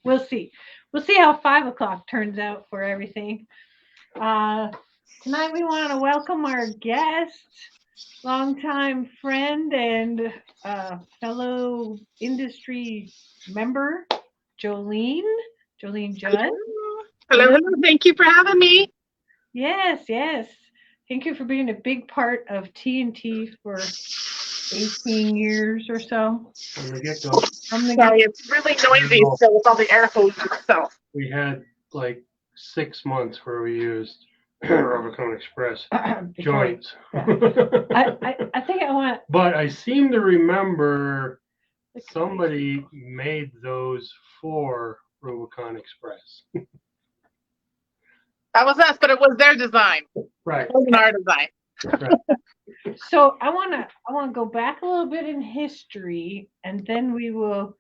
we'll see. We'll see how 5 o'clock turns out for everything. Tonight we want to welcome our guest, longtime friend and fellow industry member, Julene. Julene Judd. Hello, hello. Thank you for having me. Yes, yes. Thank you for being a big part of TNT for 18 years or so. From the get-go. Sorry, it's really noisy still with all the air hoses. So We had like 6 months where we used Rubicon Express joints. Yeah. I think I want. But I seem to remember somebody made those for Rubicon Express. that was us, but it was their design. Right. It wasn't our design. Right. So I wanna go back a little bit in history, and then we will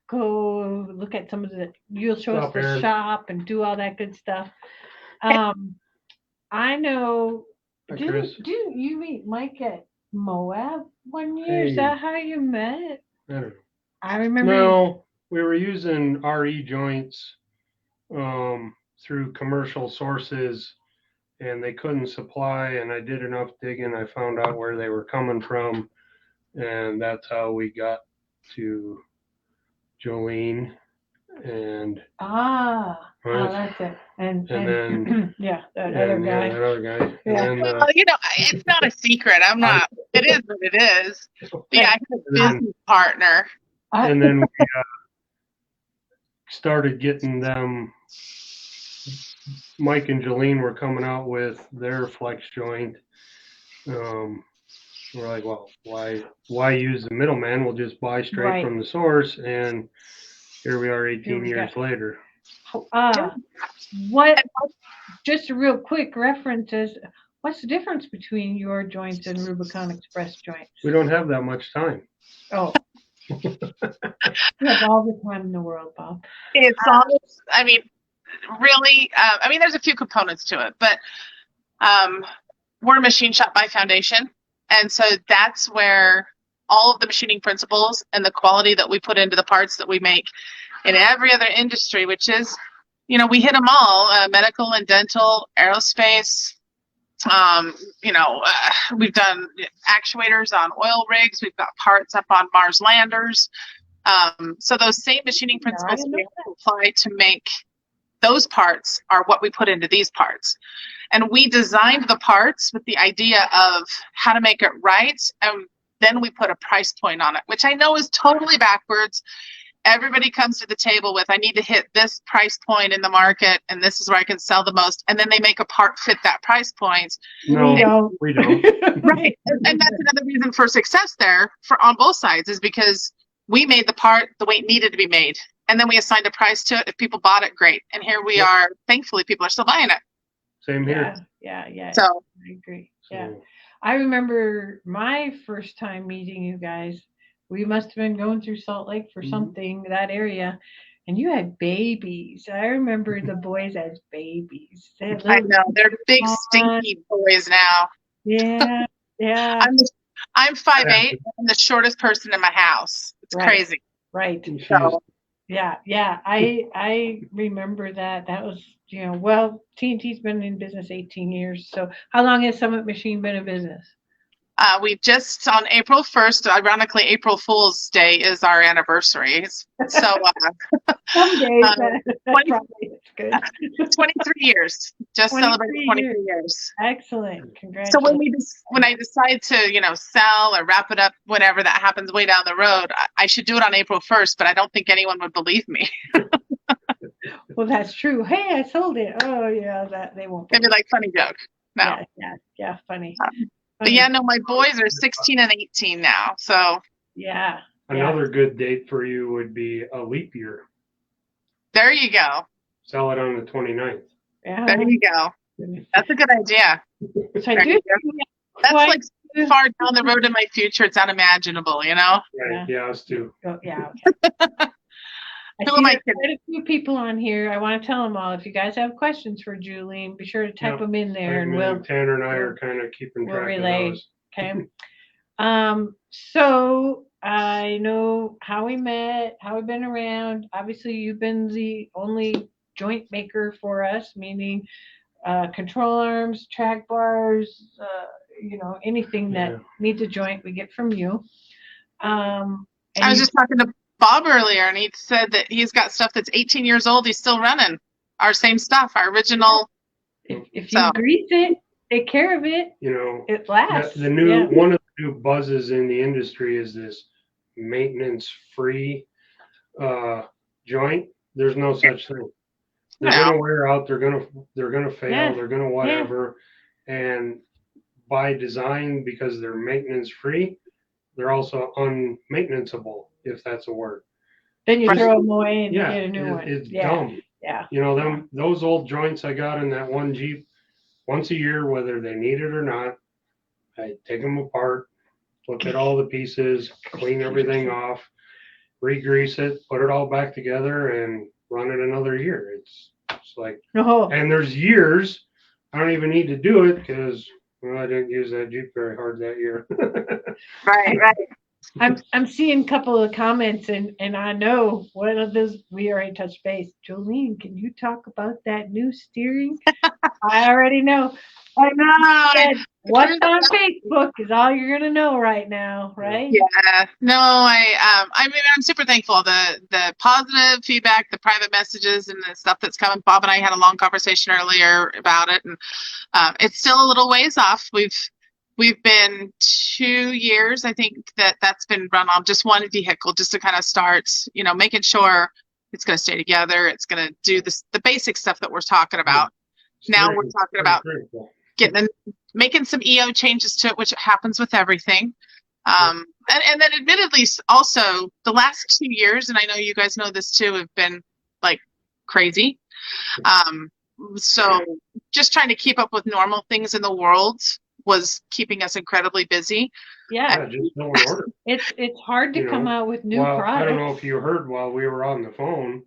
go look at some of the. You'll show us the shop and do all that good stuff. I know. Didn't you meet Mike at Moab one year? Is that how you met? I don't know. I remember. No, we were using RE joints through commercial sources, and they couldn't supply, and I did enough digging. I found out where they were coming from, and that's how we got to Julene. And that's it. And then yeah, that other guy. Yeah, that other guy. Yeah. And then, Well, it's not a secret. I'm not. It is what it is. But yeah, I had a business partner. And then we started getting them. Mike and Julene were coming out with their flex joint. We're like, well, why use the middleman? We'll just buy straight from the source. And here we are 18 years later. What, just a real quick reference is, what's the difference between your joints and Rubicon Express joints? We don't have that much time. Oh. You have all the time in the world, Bob. It's almost, really, there's a few components to it, but we're a machine shop by foundation. And so that's where all of the machining principles and the quality that we put into the parts that we make in every other industry, which is, we hit them all, medical and dental, aerospace. We've done actuators on oil rigs. We've got parts up on Mars landers. So those same machining principles we apply to make those parts are what we put into these parts. And we designed the parts with the idea of how to make it right. And then we put a price point on it, which I know is totally backwards. Everybody comes to the table with, I need to hit this price point in the market, and this is where I can sell the most. And then they make a part fit that price point. No, we don't. Right. And that's another reason for success there on both sides, is because we made the part the way it needed to be made. And then we assigned a price to it. If people bought it, great. And here we are. Thankfully, people are still buying it. Same here. Yeah. So I agree. Yeah. I remember my first time meeting you guys. We must have been going through Salt Lake for something, that area. And you had babies. I remember the boys as babies. I know. They're big, stinky boys now. Yeah. I'm 5'8". I'm the shortest person in my house. It's crazy. Right. So, yeah. I remember that. That was, TNT's been in business 18 years. So how long has Summit Machine been in business? We just, on April 1st, ironically, April Fool's Day is our anniversary. So, 23 years. Just celebrated 23 years. Excellent. Congratulations. So when I decide to, sell or wrap it up, whenever that happens way down the road, I should do it on April 1st, but I don't think anyone would believe me. Well, that's true. Hey, I sold it. Oh, yeah, that they won't. Maybe like funny joke. No. Yeah, funny. But yeah, no, my boys are 16 and 18 now. So yeah. Another good date for you would be a leap year. There you go. Sell it on the 29th. Yeah. There you go. That's a good idea. So that's like so far down the road in my future. It's unimaginable, Right. Yeah, us too. Oh, yeah. I see quite a few people on here. I want to tell them all. If you guys have questions for Julene, be sure to type them in there, and Tanner and I are kind of keeping track of those. Okay. So I know how we met, how we've been around. Obviously, you've been the only joint maker for us, meaning control arms, track bars, anything that Yeah. needs a joint, we get from you. And I was you, just talking to Bob earlier, and he said that he's got stuff that's 18 years old. He's still running our same stuff, our original. if you So grease it, take care of it, You know, it lasts. the new Yeah. one of the new buzzes in the industry is this maintenance-free joint. There's no such thing. They're Yeah. gonna wear out. They're gonna fail. Yeah. They're gonna whatever. And by design, because they're maintenance-free, they're also unmaintenanceable, if that's a word. Then you Right. throw them away and Yeah, get a new one. it's Yeah. dumb. Yeah. You know, those old joints I got in that one Jeep, once a year, whether they need it or not, I take them apart, look at all the pieces, clean everything off, re-grease it, put it all back together, and run it another year. It's like, No. and there's years I don't even need to do it because I didn't use that Jeep very hard that year. Right. I'm seeing a couple of comments and I know one of those we already touched base. Julene, can you talk about that new steering? I already know. I know. What's on Facebook is all you're gonna know right now, right? Yeah. No, I mean, I'm super thankful. The positive feedback, the private messages, and the stuff that's coming. Bob and I had a long conversation earlier about it, and it's still a little ways off. We've been 2 years, I think, that's been run on just one vehicle, just to kind of start, making sure it's going to stay together. It's going to do the basic stuff that we're talking about. Now we're talking about making some EO changes to it, which happens with everything. And then admittedly, also the last 2 years, and I know you guys know this too, have been like crazy. So just trying to keep up with normal things in the world was keeping us incredibly busy. Yeah. Just no order. It's hard to come out with new products. I don't know if you heard while we were on the phone,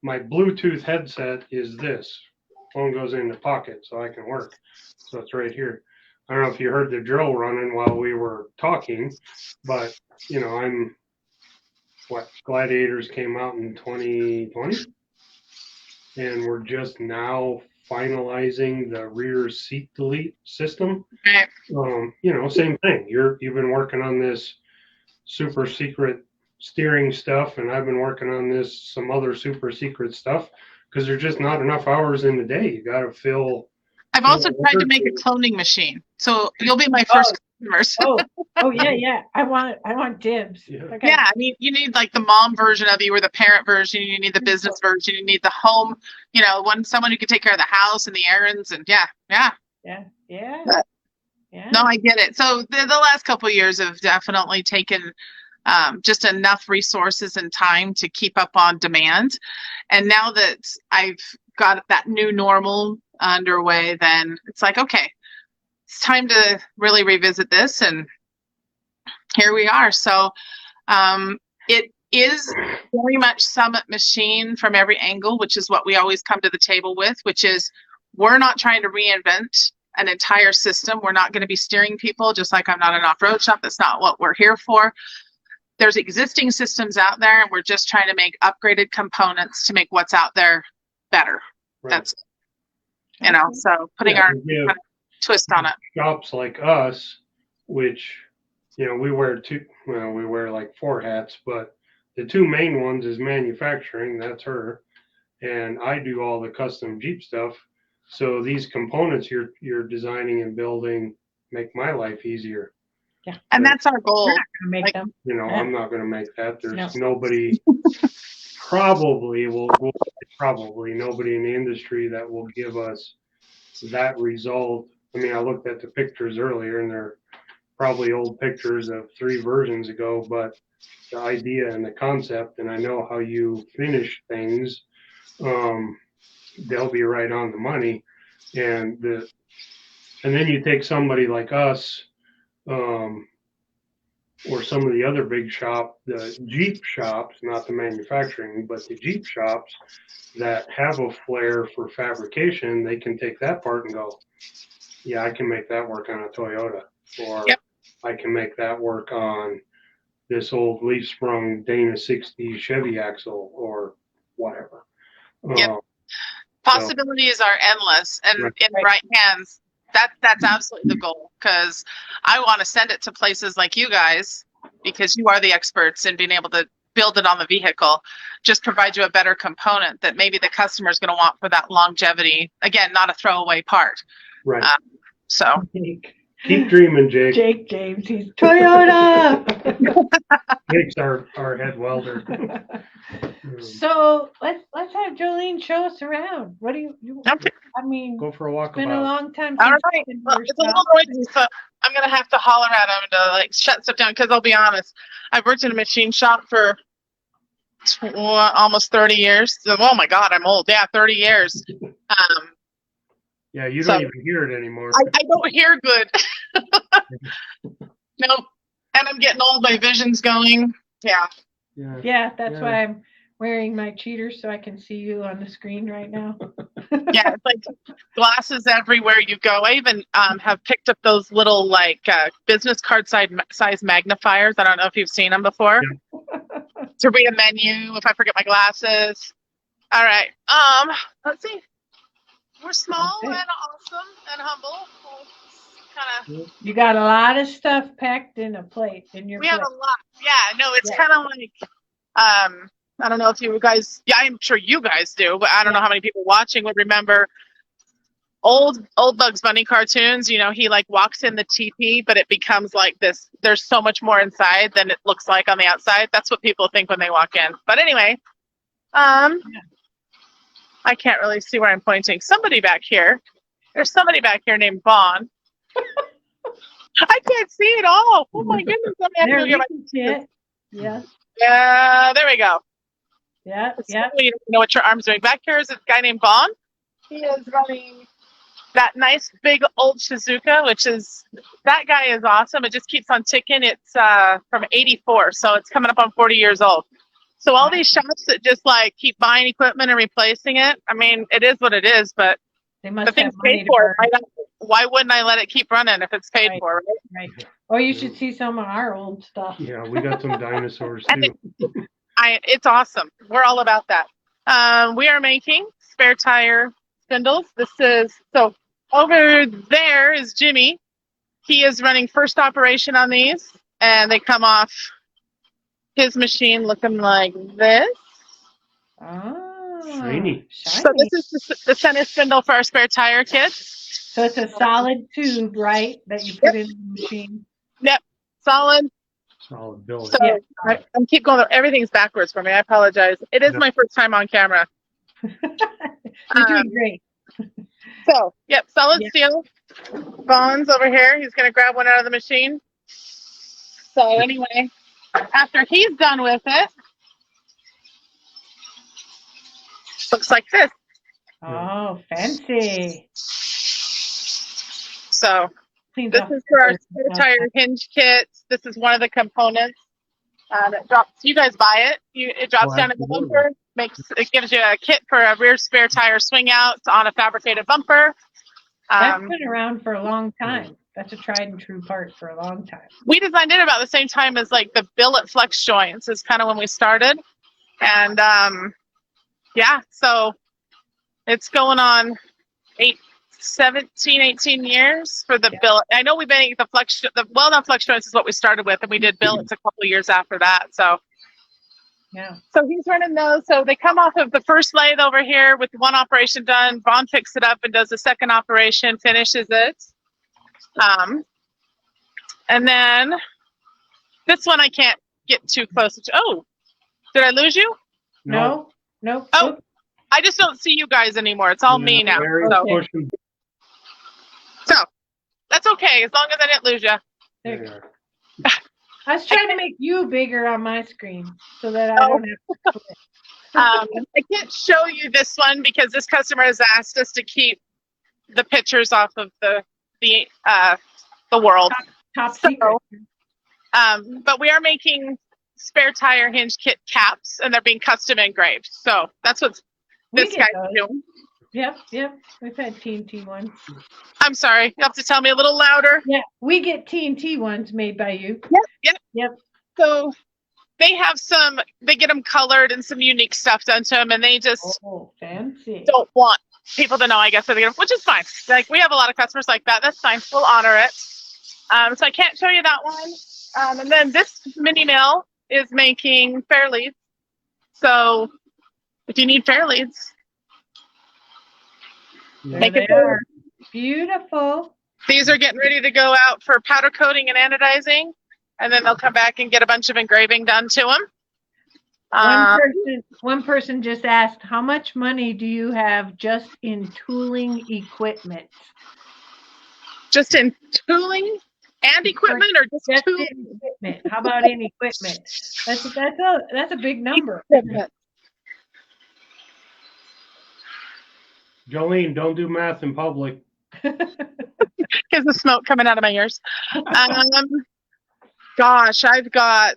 my Bluetooth headset is this. Phone goes in the pocket so I can work. So it's right here. I don't know if you heard the drill running while we were talking, but Gladiators came out in 2020, and we're just now finalizing the rear seat delete system. Right. Same thing. You've been working on this super secret steering stuff, and I've been working on some other super secret stuff because there's just not enough hours in the day. You got to fill. I've also tried to make a cloning machine, so you'll be my first customers. Yeah. I want dibs. Yeah. Okay. Yeah, I mean, you need like the mom version of you or the parent version. You need the business version. You need the home. Someone who can take care of the house and the errands, and yeah. No, I get it. So the last couple of years have definitely taken just enough resources and time to keep up on demand. And now that I've got that new normal underway, then it's like, okay, it's time to really revisit this. And here we are. So it is very much Summit Machine from every angle, which is what we always come to the table with, which is we're not trying to reinvent an entire system. We're not going to be steering people, just like I'm not an off-road shop. That's not what we're here for. There's existing systems out there, and we're just trying to make upgraded components to make what's out there better. Right. That's, so putting our twist on it. Shops like us, which, we wear like 4 hats, but the 2 main ones is manufacturing. That's her. And I do all the custom Jeep stuff. So these components you're designing and building make my life easier. Yeah. And that's our goal. We're not gonna make them. I'm not going to make that. There's nobody probably nobody in the industry that will give us that result. I mean, I looked at the pictures earlier, and they're probably old pictures of 3 versions ago, but the idea and the concept, and I know how you finish things, they'll be right on the money. And then you take somebody like us, or some of the other big the Jeep shops, not the manufacturing, but the Jeep shops that have a flair for fabrication, they can take that part and go, yeah, I can make that work on a Toyota. Or, I can make that work on this old leaf sprung Dana 60 Chevy axle or whatever. Yep. Possibilities are endless, and in the right hands, that's absolutely the goal, because I want to send it to places like you guys, because you are the experts in being able to build it on the vehicle, just provide you a better component that maybe the customer is going to want for that longevity. Again, not a throwaway part. Right. So keep dreaming, Jake. Jake James, he's Toyota. Jake's our head welder. So let's have Julene show us around. What do you Okay. I mean, Go for a walk. it's been a long time All since right. Well, it's a little noisy, so I'm gonna have to holler at him to like shut stuff down. Because I'll be honest, I've worked in a machine shop for almost 30 years. So, oh my God, I'm old. Yeah, 30 years. Yeah, you don't even hear it anymore. I don't hear good. No, and I'm getting old. My vision's going. Yeah. Yeah, that's why I'm wearing my cheaters so I can see you on the screen right now. Yeah, it's like glasses everywhere you go. I even have picked up those little like business card size magnifiers. I don't know if you've seen them before. Yeah. To read a menu if I forget my glasses. All right. Let's see. We're small and awesome and humble. You got a lot of stuff packed in a plate in your. We have a lot. Yeah. No, it's kind of like I don't know if you guys, I'm sure you guys do, but I don't know how many people watching would remember old Bugs Bunny cartoons. You know, he like walks in the teepee, but it becomes like this. There's so much more inside than it looks like on the outside. That's what people think when they walk in. But anyway, I can't really see where I'm pointing. Somebody back here. There's somebody back here named Vaughn. I can't see it all. Oh my goodness. Let me have to get my. Yeah. Yeah, there we go. Yeah. You don't know what your arm's doing. Back here is a guy named Vaughn. He is running that nice big old Shizuka, that guy is awesome. It just keeps on ticking. It's from 84, so it's coming up on 40 years old. So all these shops that just like keep buying equipment and replacing it, I mean, it is what it is, but the thing's paid for. Why wouldn't I let it keep running if it's paid for, right? Right. Or you should see some of our old stuff. Yeah, we got some dinosaurs too. It's awesome. We're all about that. We are making spare tire spindles. So over there is Jimmy. He is running first operation on these, and they come off his machine looking like this. Oh, shiny. So this is the center spindle for our spare tire kits. So it's a solid tube, right, that you put in the machine? Yep, solid billet. So I'm keep going. Everything's backwards for me. I apologize. It is my first time on camera. You're doing great. So, solid steel. Vaughn's over here. He's going to grab one out of the machine. So anyway, after he's done with it, looks like this. Oh, fancy. So this is for our spare tire hinge kits. This is one of the components. It drops. You guys buy it. It drops down in the bumper. It gives you a kit for a rear spare tire swing out on a fabricated bumper. That's been around for a long time. That's a tried and true part for a long time. We designed it about the same time as like the billet flex joints is kind of when we started. And so it's going on 18 years for the billet. I know we've been the well-known flex joints is what we started with, and we did billets a couple of years after that. So so he's running those. So they come off of the first lathe over here with one operation done. Vaughn picks it up and does the second operation, finishes it. And then this one I can't get too close to. Oh, did I lose you? No. Oh, I just don't see you guys anymore. It's all me now. So that's okay, as long as I didn't lose you. There. I was trying to make you bigger on my screen so that I don't have to. I can't show you this one because this customer has asked us to keep the pictures off of the world. Top secret. But we are making spare tire hinge kit caps, and they're being custom engraved. So that's what this guy's doing. Yep. We've had TNT ones. I'm sorry. You have to tell me a little louder. Yeah, we get TNT ones made by you. Yep. So they get them colored and some unique stuff done to them, and they just Fancy. don't want people to know, I guess, which is fine. Like, we have a lot of customers like that. That's fine. We'll honor it. So I can't show you that one. And then this mini mill is making fairleads. So if you need fairleads, There they are. Beautiful. these are getting ready to go out for powder coating and anodizing, and then they'll come back and get a bunch of engraving done to them. One person just asked, how much money do you have just in tooling equipment? Just in tooling and equipment, or just tooling? In equipment. How about in equipment? That's a big number. Jolene, don't do math in public. Because the smoke coming out of my ears. Gosh, I've got.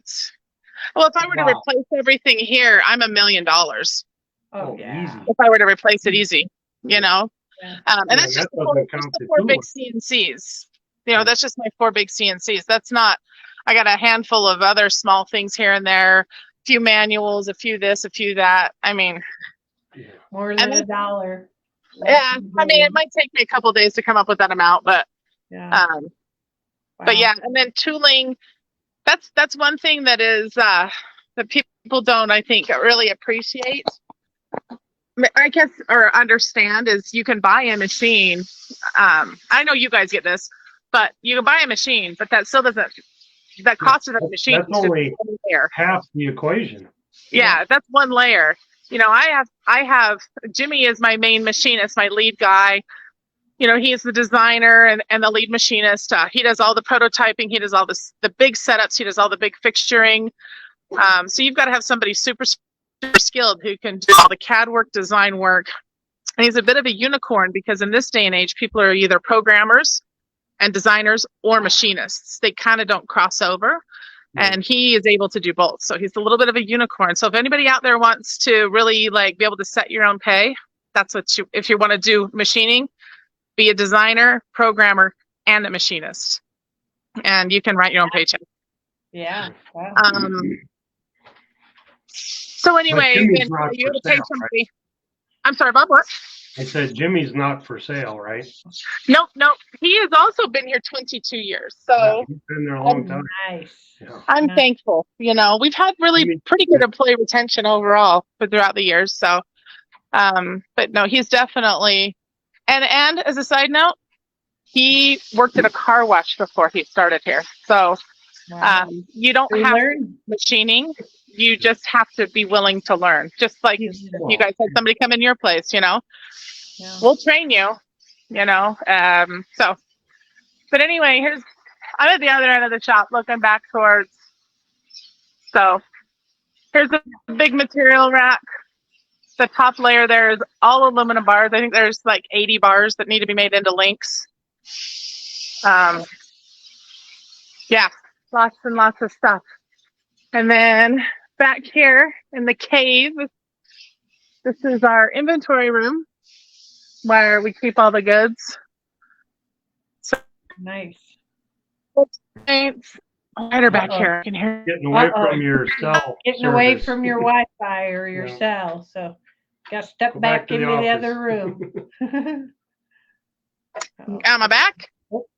Well, if I were to replace everything here, I'm $1 million. Oh, yeah. Easy. If I were to replace it easy, you know. Yeah. And that's just the four big CNCs. You know, that's just my 4 big CNCs. That's not. I got a handful of other small things here and there, a few manuals, a few this, a few that. I mean, more than $1. Yeah, I mean, it might take me a couple of days to come up with that amount, but but yeah, and then tooling. That's one thing that is that people don't, I think, really appreciate. I guess, or understand, is you can buy a machine. I know you guys get this, but you can buy a machine, but that still doesn't. That cost of the machine. That's only half the equation. Yeah, that's one layer. You know, I have Jimmy is my main machinist, my lead guy. You know, he is the designer and the lead machinist. He does all the prototyping. He does all the big setups. He does all the big fixturing. So you've got to have somebody super skilled who can do all the CAD work, design work. And he's a bit of a unicorn because in this day and age, people are either programmers and designers or machinists. They kind of don't cross over. And he is able to do both. So he's a little bit of a unicorn. So if anybody out there wants to really like be able to set your own pay, that's what if you want to do machining, be a designer, programmer, and a machinist. And you can write your own paycheck. Yeah. Wow. So anyway, you pay somebody. Right? I'm sorry, Bob, what? I said Jimmy's not for sale, right? Nope. He has also been here 22 years. So he's been there a long time. Nice. Yeah. I'm thankful. You know, we've had really pretty good employee retention overall throughout the years. So, but no, he's definitely, and as a side note, he worked at a car wash before he started here. So, you don't have machining. You just have to be willing to learn. Just like you guys had somebody come in your place, you know. Yeah. We'll train you, you know. So, but anyway, I'm at the other end of the shop looking back towards. So, here's a big material rack. The top layer there is all aluminum bars. I think there's like 80 bars that need to be made into links. Yeah, lots and lots of stuff. And then back here in the cave, this is our inventory room where we keep all the goods. So nice. Thanks. Right back here. I can hear. Getting away from your cell. Getting away from your Wi-Fi or your cell. So got to step back into the other room. Am I back?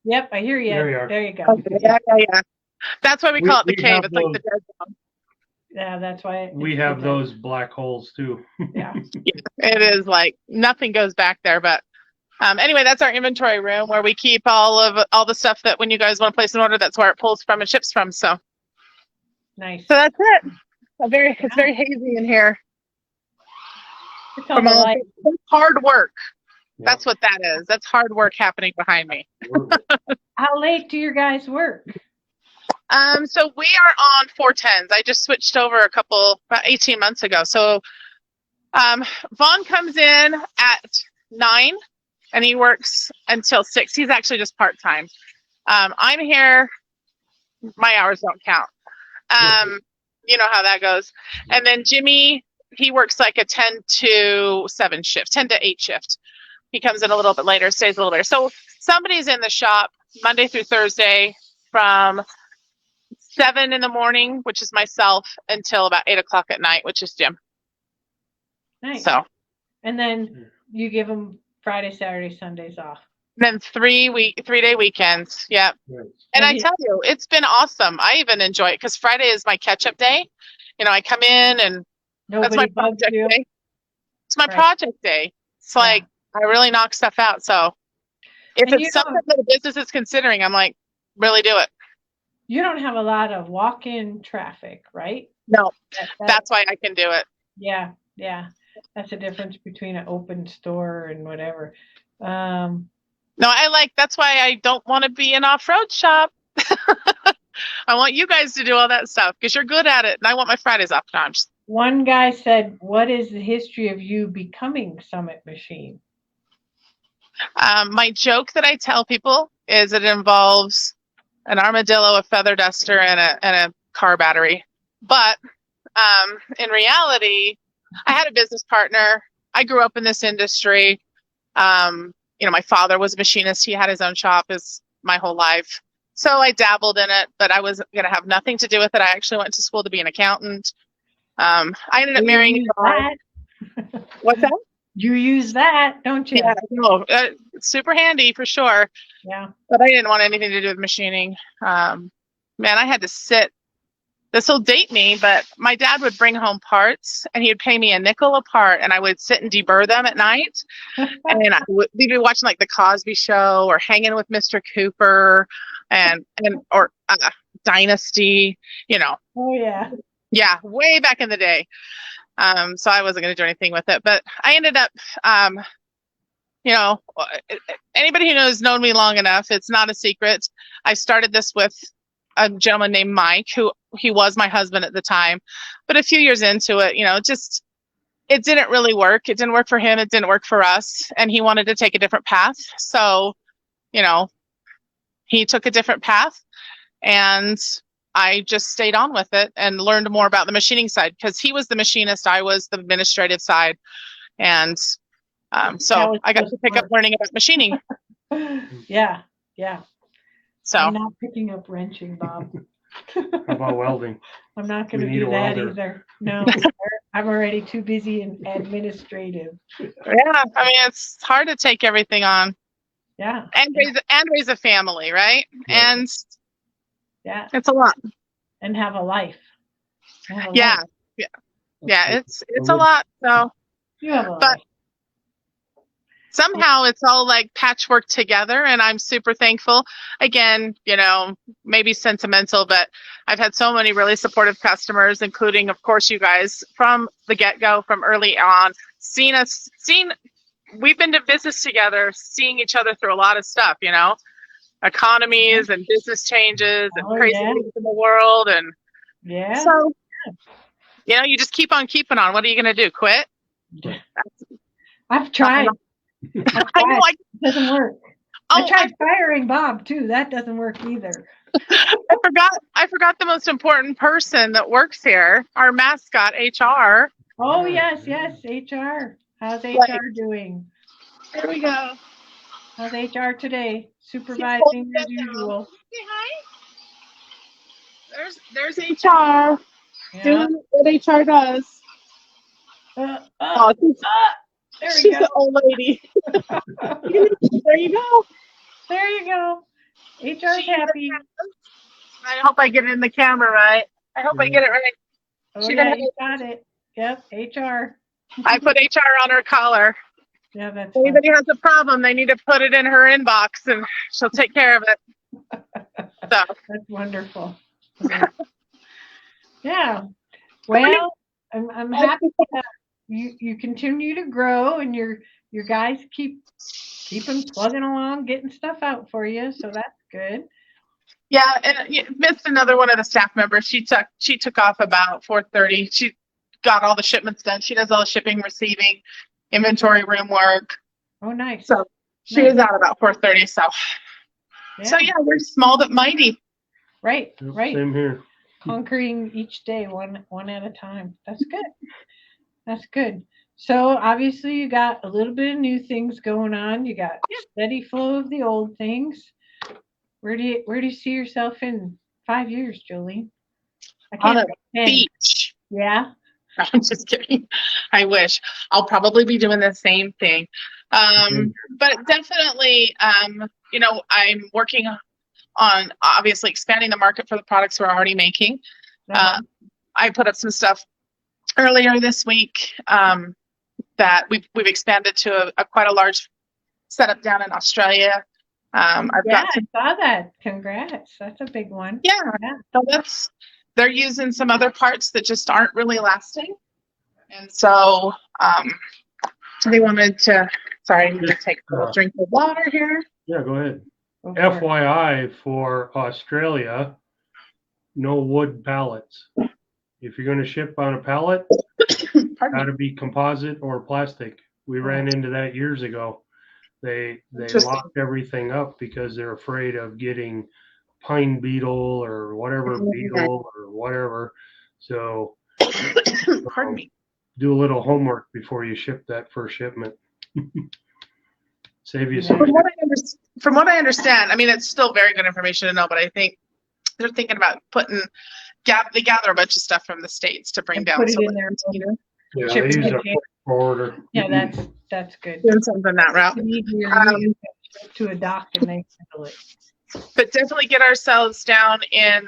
Yep, I hear you. There you go. Okay, yeah. That's why we call it the cave. It's like the dead zone. Yeah, that's why. We have those black holes too. Yeah. It is like nothing goes back there. But anyway, that's our inventory room where we keep all the stuff that when you guys want to place an order, that's where it pulls from and ships from. So nice. So that's it. It's very hazy in here. It's hard work. Yeah. That's what that is. That's hard work happening behind me. How late do your guys work? So we are on 410s. I just switched over about 18 months ago. So Vaughn comes in at 9 and he works until 6. He's actually just part-time. I'm here. My hours don't count. You know how that goes. And then Jimmy he works like a 10 to 7 shift, 10 to 8 shift. He comes in a little bit later, stays a little later. So somebody's in the shop Monday through Thursday from 7 in the morning, which is myself, until about 8 o'clock at night, which is Jim. Nice. So, and then you give them Friday, Saturday, Sundays off. Then 3-day weekends. Yep. Right. And I tell you, it's been awesome. I even enjoy it because Friday is my catch-up day. You know, I come in and that's my project day. It's my project day. It's like I really knock stuff out. So if it's something that a business is considering, I'm like, really do it. You don't have a lot of walk-in traffic, right? No, that's why I can do it. Yeah, yeah. That's the difference between an open store and whatever. No, that's why I don't want to be an off-road shop. I want you guys to do all that stuff because you're good at it. And I want my Fridays off times. One guy said, what is the history of you becoming Summit Machine? My joke that I tell people is it involves an armadillo, a feather duster, and a car battery. But in reality, I had a business partner. I grew up in this industry. You know, my father was a machinist. He had his own shop my whole life. So I dabbled in it, but I was going to have nothing to do with it. I actually went to school to be an accountant. I ended up marrying a guy. What's that? You use that, don't you? Yeah, no, it's super handy for sure. Yeah. But I didn't want anything to do with machining. Man, I had to sit. This will date me, but my dad would bring home parts and he would pay me a nickel a part and I would sit and deburr them at night. And we'd be watching like the Cosby Show or hanging with Mr. Cooper or Dynasty, you know. Oh, yeah. Yeah, way back in the day. So I wasn't going to do anything with it, but I ended up, you know, anybody who knows known me long enough, it's not a secret. I started this with a gentleman named Mike, he was my husband at the time, but a few years into it, you know, it didn't really work. It didn't work for him. It didn't work for us. And he wanted to take a different path. So, you know, he took a different path and I just stayed on with it and learned more about the machining side because he was the machinist. I was the administrative side. And so I got to pick up learning about machining. Yeah. Yeah. So I'm not picking up wrenching, Bob. How about welding? I'm not going to do that either. No, I'm already too busy and administrative. Yeah, I mean, it's hard to take everything on. Yeah. And raise a family, right? Yeah. And yeah, it's a lot. And have a life. Yeah. It's a lot. So you have a but life. Somehow it's all like patchwork together and I'm super thankful. Again, you know, maybe sentimental, but I've had so many really supportive customers, including, of course, you guys from the get-go, from early on, we've been to business together, seeing each other through a lot of stuff, you know, economies and business changes and crazy things in the world. And so, you know, you just keep on keeping on. What are you going to do? Quit? I've tried. I know, it doesn't work. I tried firing Bob too. That doesn't work either. I forgot the most important person that works here, our mascot, HR. Oh yes, HR. How's HR doing? There we go. How's HR today? Supervising as usual. Say hi. There's HR. Doing what HR does. She's an old lady. There you go. There you go. HR's happy. I hope I get it in the camera right. I hope I get it right. Oh, yeah, you got it. Yep, HR. I put HR on her collar. Yeah, that's if anybody has a problem, they need to put it in her inbox and she'll take care of it. So. That's wonderful. Yeah. Well, I'm happy that you continue to grow and your guys keep plugging along, getting stuff out for you. So that's good. Yeah, and you missed another one of the staff members. She took off about 4:30. She got all the shipments done. She does all the shipping, receiving, inventory room work. Oh, nice. So she was out about 4:30. So yeah, we're small but mighty. Right. Same here. Conquering each day one at a time. That's good. That's good. So obviously you got a little bit of new things going on. You got steady flow of the old things. Where do you see yourself in 5 years, Julene? I On can't a say 10. beach. Yeah. I'm just kidding. I wish. I'll probably be doing the same thing. But definitely, I'm working on obviously expanding the market for the products we're already making. I put up some stuff earlier this week that we've expanded to quite a large setup down in Australia. I've got I saw that. Congrats. That's a big one. Yeah. So they're using some other parts that just aren't really lasting. And so they wanted to, sorry, I need to take a little drink of water here. Yeah, go ahead. FYI for Australia, no wood pallets. If you're going to ship on a pallet, got to be composite or plastic. We ran into that years ago. They locked everything up because they're afraid of getting pine beetle or whatever beetle or whatever. So pardon me. Do a little homework before you ship that first shipment. Save you some. From what I understand, I mean, it's still very good information to know, but I think they're thinking about they gather a bunch of stuff from the States to bring down. Put it in there. Yeah, they use a order. Yeah, that's good. Doing something that route. To a dock and they handle it. But definitely get ourselves down in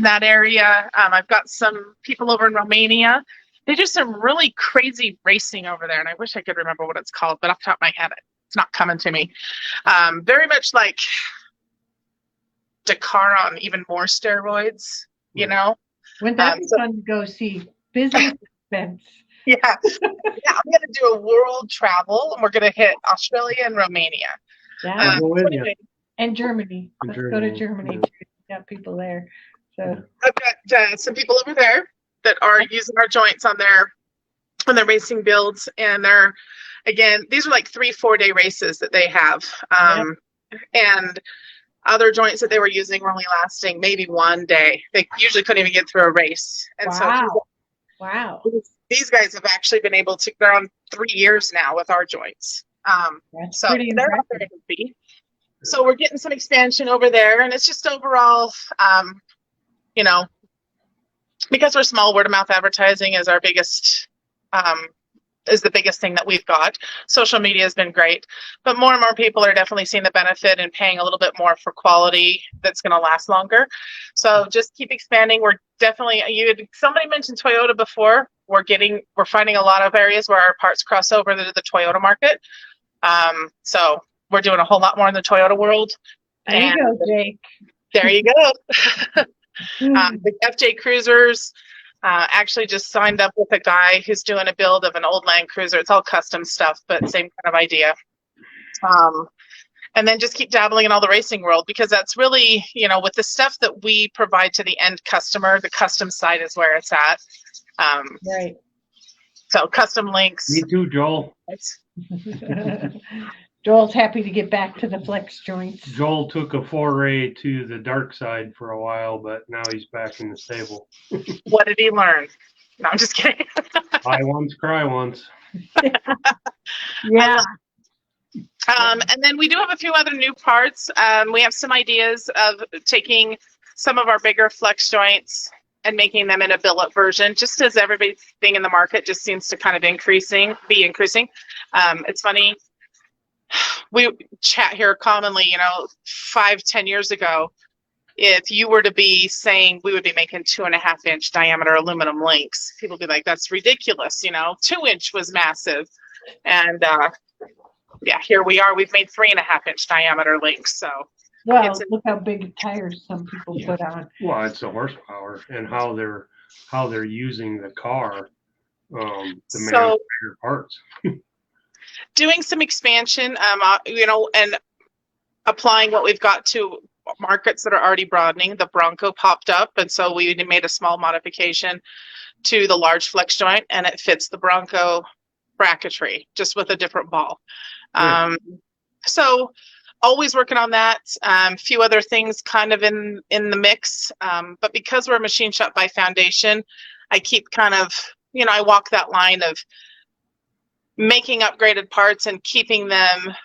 that area. I've got some people over in Romania. They do some really crazy racing over there, and I wish I could remember what it's called, but off the top of my head, it's not coming to me. Very much like Dakar on even more steroids, you know? Wouldn't that be fun to go see? Business events. Yeah. I'm going to do a world travel, and we're going to hit Australia and Romania. Yeah. And Germany. Let's go to Germany. Yeah. We got people there. So I've got some people over there that are using our joints on their racing builds, and these are like 3-4 day races that they have. And other joints that they were using were only lasting maybe 1 day. They usually couldn't even get through a race. And wow. These guys have actually been able to, they're on 3 years now with our joints. That's pretty impressive. So we're getting some expansion over there, and it's just overall, because we're small, word of mouth advertising is our biggest, is the biggest thing that we've got. Social media has been great, but more and more people are definitely seeing the benefit and paying a little bit more for quality that's going to last longer. So just keep expanding. We're definitely, somebody mentioned Toyota before. We're finding a lot of areas where our parts cross over to the Toyota market. So we're doing a whole lot more in the Toyota world. There you go, Jake. There you go. The FJ Cruisers actually just signed up with a guy who's doing a build of an old Land Cruiser. It's all custom stuff, but same kind of idea. And then just keep dabbling in all the racing world, because that's really, with the stuff that we provide to the end customer, the custom side is where it's at. Right. So custom links. Me too, Joel. Joel's happy to get back to the flex joints. Joel took a foray to the dark side for a while, but now he's back in the stable. What did he learn? No, I'm just kidding. Buy once, cry once. Yeah. And then we do have a few other new parts. We have some ideas of taking some of our bigger flex joints and making them in a billet version, just as everything in the market just seems to kind of be increasing. It's funny. We chat here commonly, 5-10 years ago, if you were to be saying we would be making 2.5-inch diameter aluminum links, people would be like, that's ridiculous. 2-inch was massive. And here we are. We've made 3.5-inch diameter links. So look how big tires some people put on. Well, it's the horsepower and how they're using the car to manufacture parts. Doing some expansion, and applying what we've got to markets that are already broadening. The Bronco popped up, and so we made a small modification to the large flex joint, and it fits the Bronco bracketry, just with a different ball. So always working on that. A few other things kind of in the mix, but because we're a machine shop by foundation, I keep kind of I walk that line of making upgraded parts and keeping them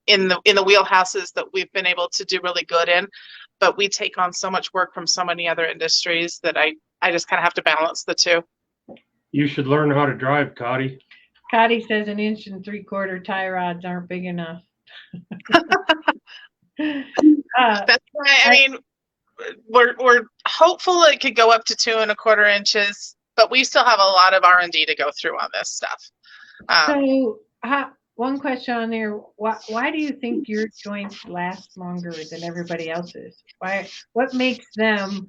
in the wheelhouses that we've been able to do really good in. But we take on so much work from so many other industries that I just kind of have to balance the two. You should learn how to drive, Cotty. Cotty says 1 3/4 tie rods aren't big enough. That's why, I mean, we're hopeful it could go up to 2 1/4 inches, but we still have a lot of R&D to go through on this stuff. So, one question on there: why do you think your joints last longer than everybody else's? Why? What makes them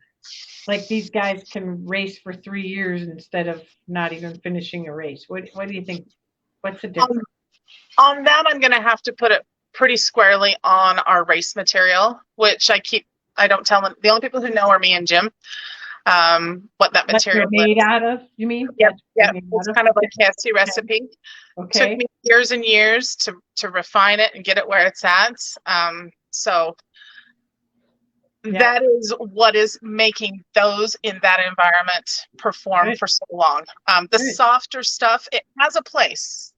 like these guys can race for 3 years instead of not even finishing a race? What do you think? What's the difference? On that, I'm going to have to put it pretty squarely on our race material, which I don't tell them. The only people who know are me and Jim. What that material is made out of? You mean? Yep. It's kind of like KFC recipe. Okay. Took me years and years to refine it and get it where it's at. So that is what is making those in that environment perform for so long. The softer stuff, it has a place.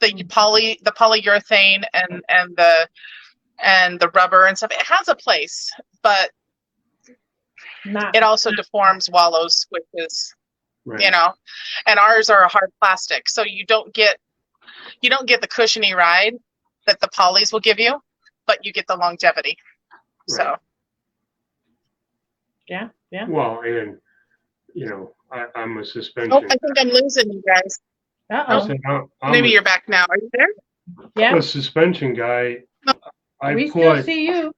The polyurethane and the rubber and stuff, it has a place, but it also deforms, wallows, squishes, and ours are a hard plastic, so you don't get the cushiony ride that the polys will give you, but you get the longevity. Right. So yeah. Well, and I'm a suspension. Oh, I think I'm losing you guys. Maybe you're back now. Are you there? Yeah. I'm a suspension guy. We still see you.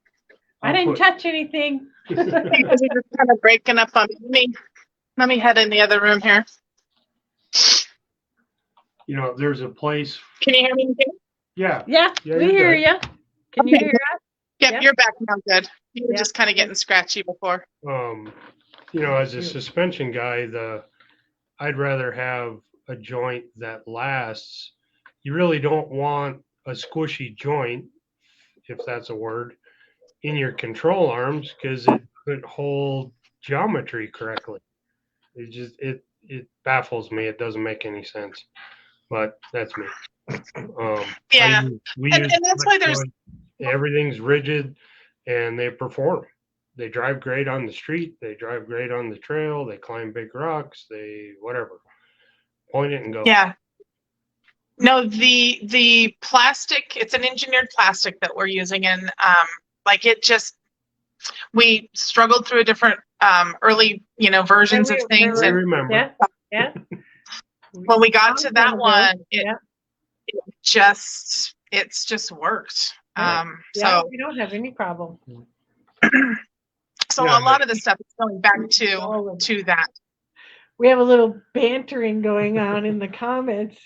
I didn't touch anything. Because you're just kind of breaking up on me. Let me head in the other room here. There's a place. Can you hear me? Yeah, we hear you. Can you hear us? Yep, you're back now. Good. You were just kind of getting scratchy before. As a suspension guy, I'd rather have a joint that lasts. You really don't want a squishy joint, if that's a word, in your control arms, because it couldn't hold geometry correctly. It baffles me. It doesn't make any sense, but that's me. And that's why everything's rigid and they perform. They drive great on the street. They drive great on the trail. They climb big rocks. They whatever. Point it and go. Yeah. No, the plastic, it's an engineered plastic that we're using, and we struggled through a different early versions of things. I remember. Yeah. When we got to that one, it's just worked. So we don't have any problem. So a lot of the stuff is going back to that. We have a little bantering going on in the comments.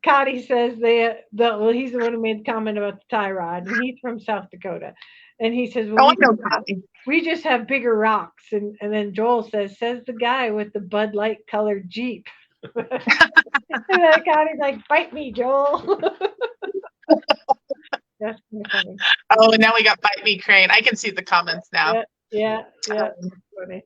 Cotty says he's the one who made the comment about the tie rod, and he's from South Dakota. And he says, we just have bigger rocks. And then Joel says the guy with the Bud Light colored Jeep. And then Cotty's like, bite me, Joel. That's funny. Oh, and now we got bite me crane. I can see the comments now. Yeah. Funny.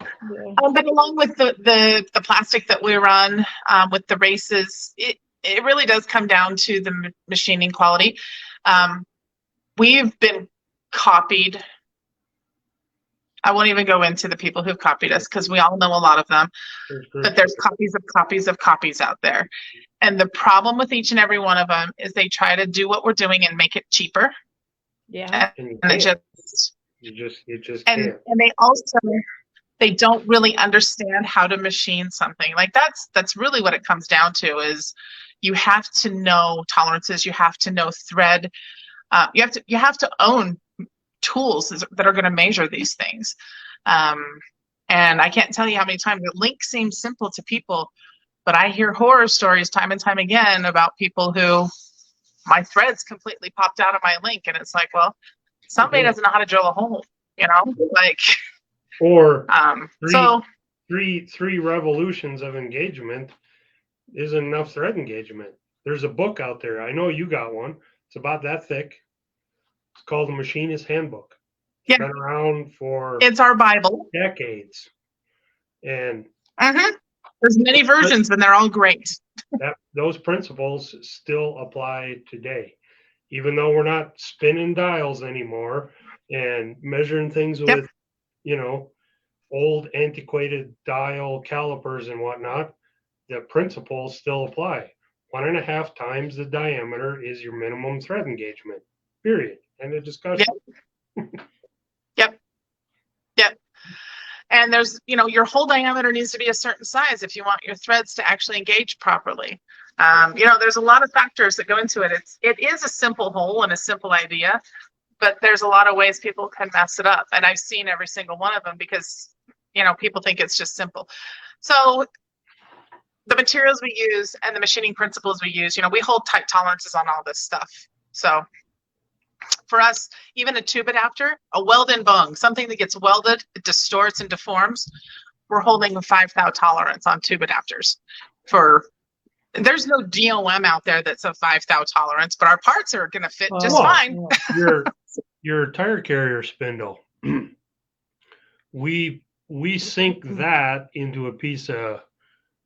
Yeah. But along with the plastic that we run with the races, it really does come down to the machining quality. We've been copied. I won't even go into the people who've copied us because we all know a lot of them. But there's copies of copies of copies out there. And the problem with each and every one of them is they try to do what we're doing and make it cheaper. Yeah. And it just you just and can't. And they don't really understand how to machine something. Like that's really what it comes down to is you have to know tolerances, you have to know thread, you have to own tools that are going to measure these things. And I can't tell you how many times the link seems simple to people, but I hear horror stories time and time again about people who my threads completely popped out of my link, and it's like, somebody doesn't know how to drill a hole, Or three revolutions of engagement isn't enough thread engagement. There's a book out there. I know you got one. It's about that thick. It's called The Machinist Handbook. It's been around for it's our Bible. Decades. And There's many versions, and they're all great. Those principles still apply today, even though we're not spinning dials anymore and measuring things Yep. with, old antiquated dial calipers and whatnot. The principles still apply. 1.5 times the diameter is your minimum thread engagement. Period. End of discussion. Yep. And there's, your hole diameter needs to be a certain size if you want your threads to actually engage properly. There's a lot of factors that go into it. It is a simple hole and a simple idea, but there's a lot of ways people can mess it up. And I've seen every single one of them because, people think it's just simple. So the materials we use and the machining principles we use, we hold tight tolerances on all this stuff. So for us, even a tube adapter, a weld-in bung, something that gets welded, it distorts and deforms, we're holding a 5 thou tolerance on tube adapters. There's no DOM out there that's a 5 thou tolerance, but our parts are going to fit just fine. Your tire carrier spindle, we sink that into a piece of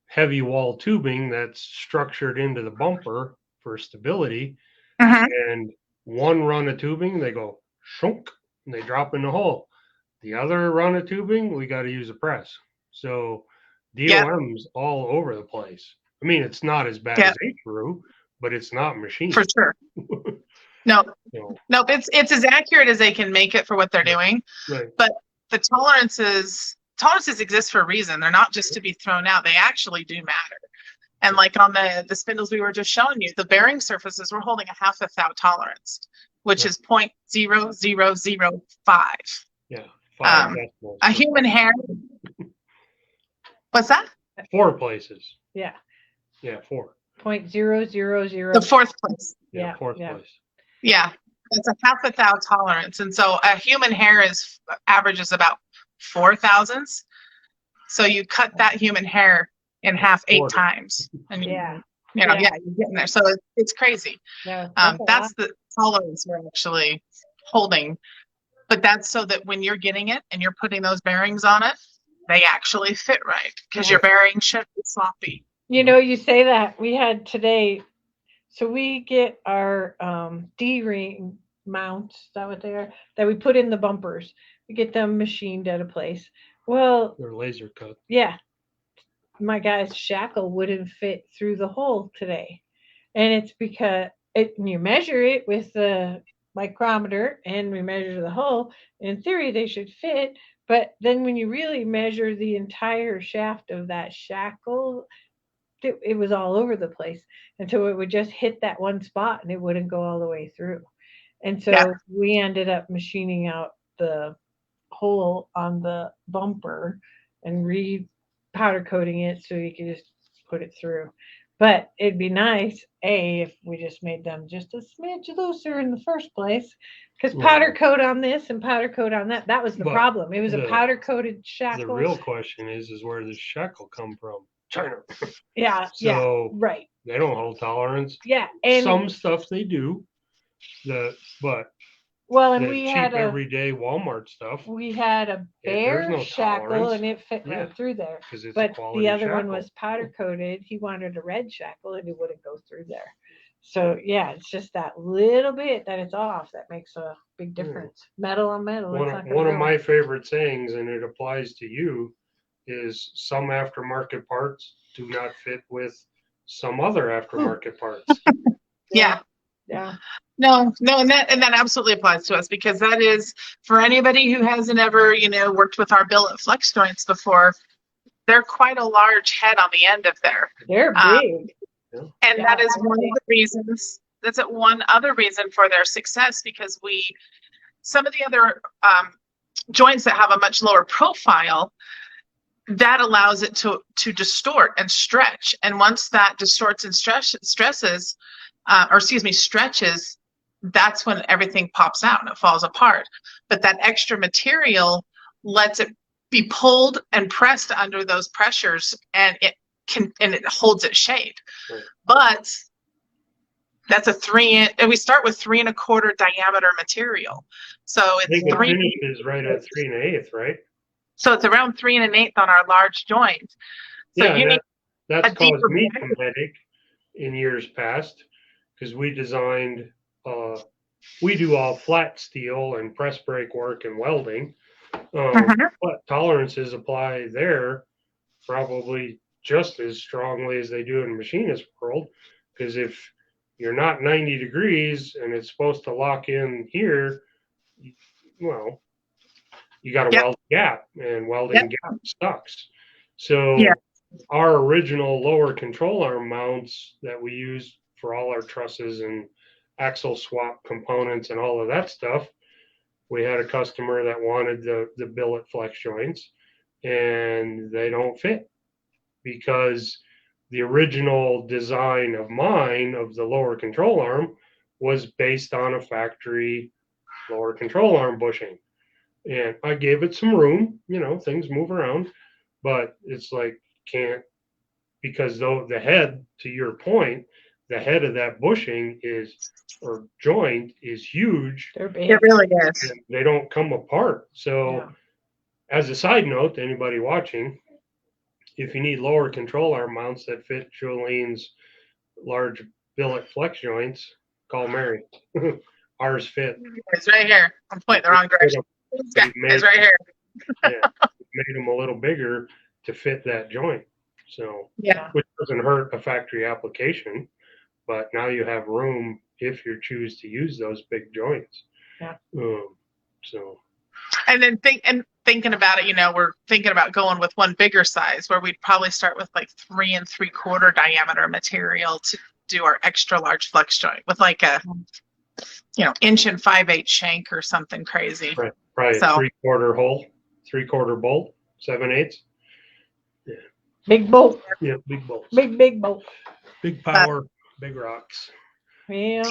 heavy wall tubing that's structured into the bumper for stability, and one run of tubing, they go shunk and they drop in the hole. The other run of tubing, we got to use a press. So DOM's all over the place. I mean, it's not as bad as H-Brew, but it's not machined. For sure. No, it's as accurate as they can make it for what they're doing. Right. But the tolerances exist for a reason. They're not just to be thrown out. They actually do matter. And like on the spindles we were just showing you, the bearing surfaces, we're holding a 1/2 thou tolerance, which is 0.0005. Yeah. 5 decimals. A human hair. What's that? 4 places. Yeah. Yeah, 4. 0.000. The 4th place. Yeah, 4th place. Yeah. It's a 1/2 thou tolerance. And so a human hair averages about 4 thousandths. So you cut that human hair in half 8 times. And you're getting there. So it's crazy. Yeah, that's the tolerance we're actually holding. But that's so that when you're getting it and you're putting those bearings on it, they actually fit right because your bearings shouldn't be sloppy. You say that we had today. So we get our D-ring mounts, is that what they are? That we put in the bumpers. We get them machined at a place. Well, they're laser cut. Yeah. My guy's shackle wouldn't fit through the hole today. And it's because you measure it with the micrometer and we measure the hole. In theory, they should fit. But then when you really measure the entire shaft of that shackle, it was all over the place. And so it would just hit that one spot and it wouldn't go all the way through. And so we ended up machining out the hole on the bumper and powder coating it so you could just put it through. But it'd be nice, if we just made them just a smidge looser in the first place, because powder coat on this and powder coat on that, that was the problem. It was a powder coated shackle. The real question is where does shackle come from? China. Right. They don't hold tolerance. Yeah. And some stuff they do. And we had everyday Walmart stuff. We had a bare shackle tolerance. And it fit right through there. But the other one was powder coated. He wanted a red shackle and it wouldn't go through there. So it's just that little bit that it's off that makes a big difference. Metal on metal. One of my favorite sayings, and it applies to you, is some aftermarket parts do not fit with some other aftermarket parts. Yeah. No, and that absolutely applies to us, because that is, for anybody who hasn't ever, worked with our billet flex joints before, they're quite a large head on the end of there. They're big. And that is one of the reasons, that's one other reason for their success, because some of the other joints that have a much lower profile, that allows it to distort and stretch. And once that distorts and stretches, that's when everything pops out and it falls apart. But that extra material lets it be pulled and pressed under those pressures, and it holds its shape. Right. But that's and we start with 3 1/4 diameter material. So it's the finish is right at 3 1/8, right? So it's around 3 1/8 on our large joint. So Yeah, you need that's a caused deeper me bag. some headache in years past because we designed, we do all flat steel and press brake work and welding. Mhm. But tolerances apply there probably just as strongly as they do in machinist world. Because if you're not 90 degrees and it's supposed to lock in here, well, you got to Yep. weld gap, and welding Yep. gap sucks. So Yeah. our original lower control arm mounts that we use for all our trusses and axle swap components and all of that stuff, we had a customer that wanted the billet flex joints, and they don't fit because the original design of mine of the lower control arm was based on a factory lower control arm bushing. And I gave it some room, things move around, but it's like can't, because though the head, to your point, the head of that bushing is, or joint is huge. They're big. It really is. And they don't come apart. So Yeah. as a side note to anybody watching, if you need lower control arm mounts that fit Julene's large billet flex joints, call Mary. Ours fit. It's right here. I'm pointing the wrong direction. This guy is right here. Yeah, made them a little bigger to fit that joint. So, Yeah. which doesn't hurt a factory application, but now you have room if you choose to use those big joints. Yeah. So. And then thinking about it, we're thinking about going with one bigger size where we'd probably start with like 3 3/4 diameter material to do our extra large flex joint with like a, 1 5/8 shank or something crazy. Right. Probably So, a 3/4 hole, 3/4 bolt, 7/8. Yeah. Big bolt. Yeah, big bolts. Big bolt. Big power, big rocks. Yeah.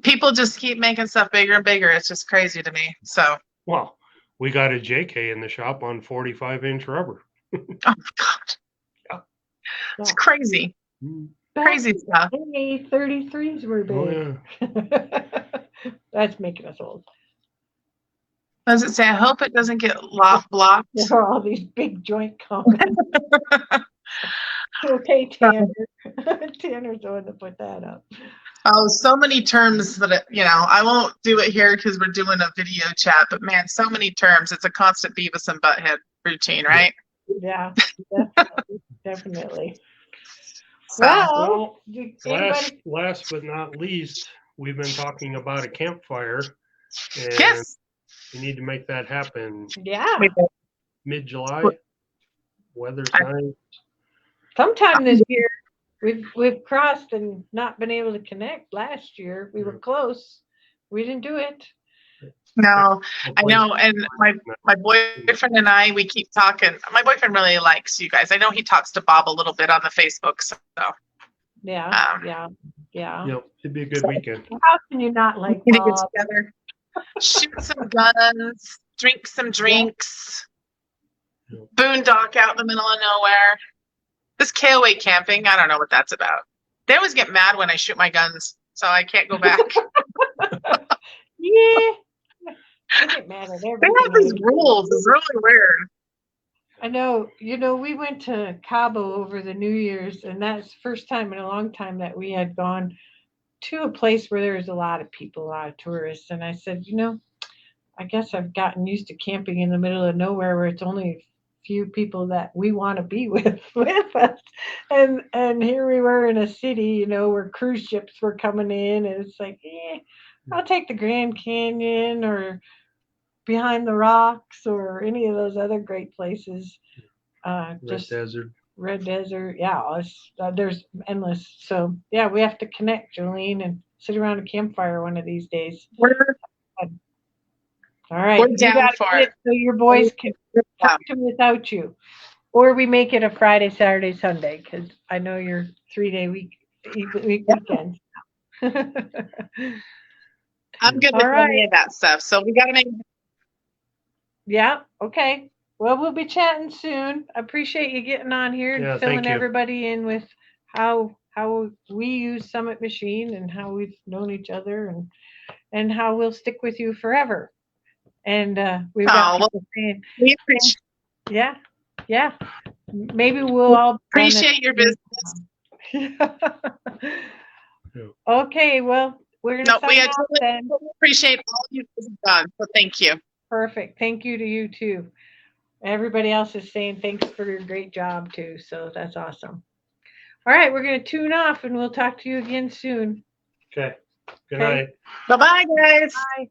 People just keep making stuff bigger and bigger. It's just crazy to me. So. Wow. We got a JK in the shop on 45-inch rubber. Oh my God. Yeah. It's crazy. Crazy stuff. Hey, 33s were big. Oh, yeah. That's making us old. Does it say, I hope it doesn't get blocked? There are all these big joint comments. Okay, Tanner. Tanner's the one that put that up. Oh, so many terms that, I won't do it here because we're doing a video chat, but man, so many terms. It's a constant Beavis and Butthead routine, right? Yeah, definitely. Well, anybody? last but not least, we've been talking about a campfire, and Yes. we need to make that happen. Yeah. Mid-July, weather's nice. Sometime this year. We've crossed and not been able to connect. Last year we were close. We didn't do it. No, I know. And my boyfriend and I, we keep talking. My boyfriend really likes you guys. I know he talks to Bob a little bit on the Facebook. So yeah. Yep, it'd be a good weekend. How can you not like we need to Bob? get together, shoot some guns, drink some drinks, boondock out in the middle of nowhere. This KOA camping, I don't know what that's about. They always get mad when I shoot my guns, so I can't go back. Yeah. I get mad at everything. They have these rules. It's really weird. I know. We went to Cabo over the New Year's, and that's the first time in a long time that we had gone to a place where there was a lot of people, a lot of tourists. And I said, I guess I've gotten used to camping in the middle of nowhere where it's only few people that we want to be with us, and here we were in a city, where cruise ships were coming in, and it's like, I'll take the Grand Canyon or Behind the Rocks or any of those other great places. Red Desert, yeah. There's endless. So yeah, we have to connect, Julene, and sit around a campfire one of these days. All right, we're down for it. So your boys can talk to me without you, or we make it a Friday, Saturday, Sunday, because I know you're 3-day weekends. I'm good with any of that stuff, so we got to make. Yeah. Okay. Well, we'll be chatting soon. I appreciate you getting on here and filling everybody in with how we use Summit Machine and how we've known each other and how we'll stick with you forever. And we've got people saying, we appreciate. yeah. maybe we'll all Appreciate your business. Okay, well, we're gonna No, we sign off then. appreciate all you've done. So thank you. Perfect. Thank you to you too. Everybody else is saying thanks for your great job too. So that's awesome. All right, we're gonna tune off and we'll talk to you again soon. Okay. Good Okay. night. Bye-bye, guys. Bye.